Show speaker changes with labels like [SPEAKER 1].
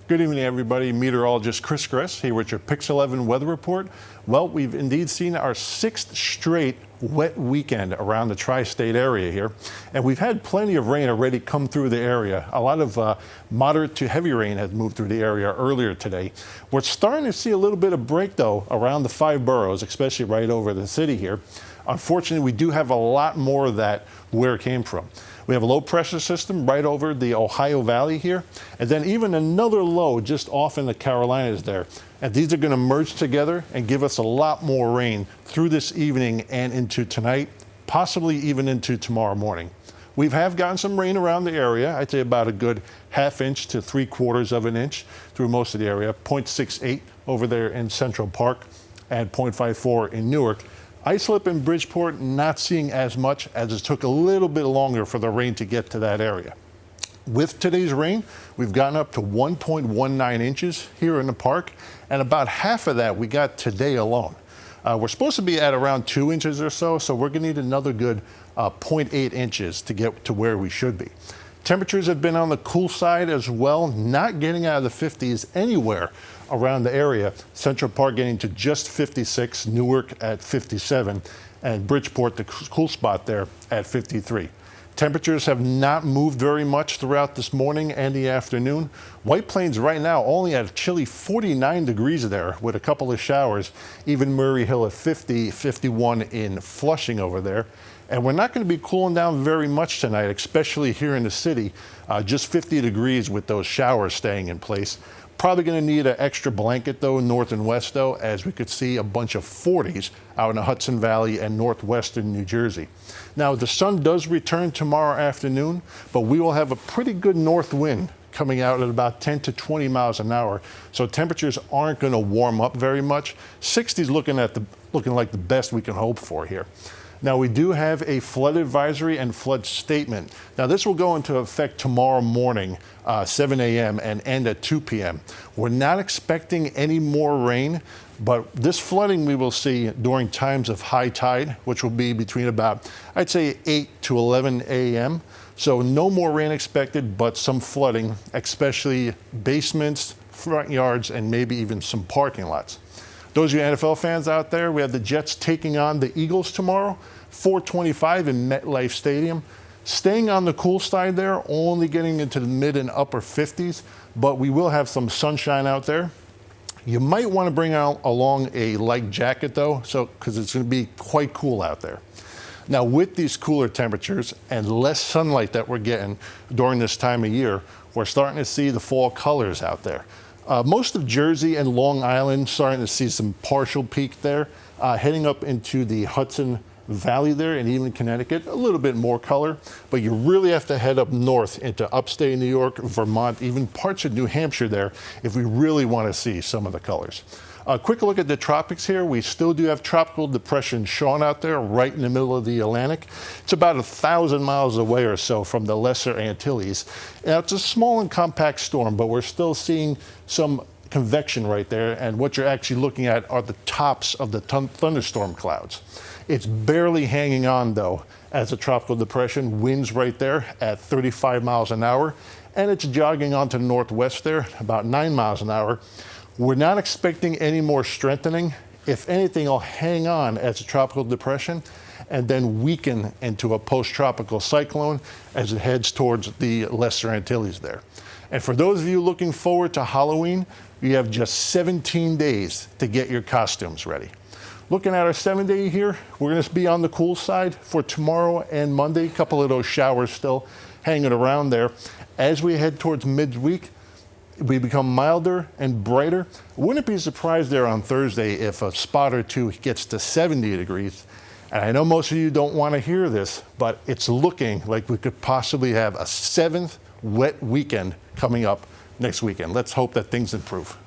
[SPEAKER 1] Good evening, everybody. Meteorologist Chris Gress here with your PIX 11 weather report. Well, we've indeed seen our 6th straight wet weekend around the tri-state area here, and we've had plenty of rain already come through the area. A lot of moderate to heavy rain has moved through the area earlier today. We're starting to see a little bit of break, though, around the 5 boroughs, especially right over the city here. Unfortunately, we do have a lot more of that where it came from. We have a low pressure system right over the Ohio Valley here, and then even another low just off in the Carolinas there. And these are going to merge together and give us a lot more rain through this evening and into tonight, possibly even into tomorrow morning. We have gotten some rain around the area. I'd say about a good ½ inch to 3/4 of an inch through most of the area. 0.68 over there in Central Park and 0.54 in Newark. Islip and Bridgeport not seeing as much, as it took a little bit longer for the rain to get to that area. With today's rain, we've gotten up to 1.19 inches here in the park, and about half of that we got today alone. We're supposed to be at around 2 inches or so, so we're going to need another good 0.8 inches to get to where we should be. Temperatures have been on the cool side as well, not getting out of the 50s anywhere around the area. Central Park getting to just 56, Newark at 57, and Bridgeport, the cool spot there, at 53. Temperatures have not moved very much throughout this morning and the afternoon. White Plains right now only at a chilly 49 degrees there with a couple of showers. Even Murray Hill at 50, 51 in Flushing over there. And we're not going to be cooling down very much tonight, especially here in the city. Just 50 degrees with those showers staying in place. Probably going to need an extra blanket, though, north and west, though, as we could see a bunch of 40s out in the Hudson Valley and northwestern New Jersey. Now, the sun does return tomorrow afternoon, but we will have a pretty good north wind coming out at about 10 to 20 miles an hour. So temperatures aren't going to warm up very much. 60s looking like the best we can hope for here. Now, we do have a flood advisory and flood statement. Now, this will go into effect tomorrow morning, 7 a.m. and end at 2 p.m. We're not expecting any more rain, but this flooding we will see during times of high tide, which will be between about, I'd say, 8 to 11 a.m. So no more rain expected, but some flooding, especially basements, front yards, and maybe even some parking lots. Those of you NFL fans out there, we have the Jets taking on the Eagles tomorrow, 4:25 in MetLife Stadium. Staying on the cool side there, only getting into the mid and upper 50s, but we will have some sunshine out there. You might want to bring out along a light jacket, though, because it's going to be quite cool out there. Now, with these cooler temperatures and less sunlight that we're getting during this time of year, we're starting to see the fall colors out there. Most of Jersey and Long Island starting to see some partial peak there, heading up into the Hudson Valley there and even Connecticut, a little bit more color, but you really have to head up north into upstate New York, Vermont, even parts of New Hampshire there if we really want to see some of the colors. A quick look at the tropics here. We still do have Tropical Depression Sean out there right in the middle of the Atlantic. It's about 1,000 miles away or so from the Lesser Antilles. Now, it's a small and compact storm, but we're still seeing some convection right there, and what you're actually looking at are the tops of the thunderstorm clouds. It's barely hanging on, though, as a tropical depression. Winds right there at 35 miles an hour, and it's jogging onto the northwest there, about 9 miles an hour. We're not expecting any more strengthening. If anything, it'll hang on as a tropical depression and then weaken into a post-tropical cyclone as it heads towards the Lesser Antilles there. And for those of you looking forward to Halloween, you have just 17 days to get your costumes ready. Looking at our 7-day here, we're going to be on the cool side for tomorrow and Monday. A couple of those showers still hanging around there. As we head towards midweek, we become milder and brighter. Wouldn't be surprised there on Thursday if a spot or two gets to 70 degrees. And I know most of you don't want to hear this, but it's looking like we could possibly have a 7th wet weekend coming up next weekend. Let's hope that things improve.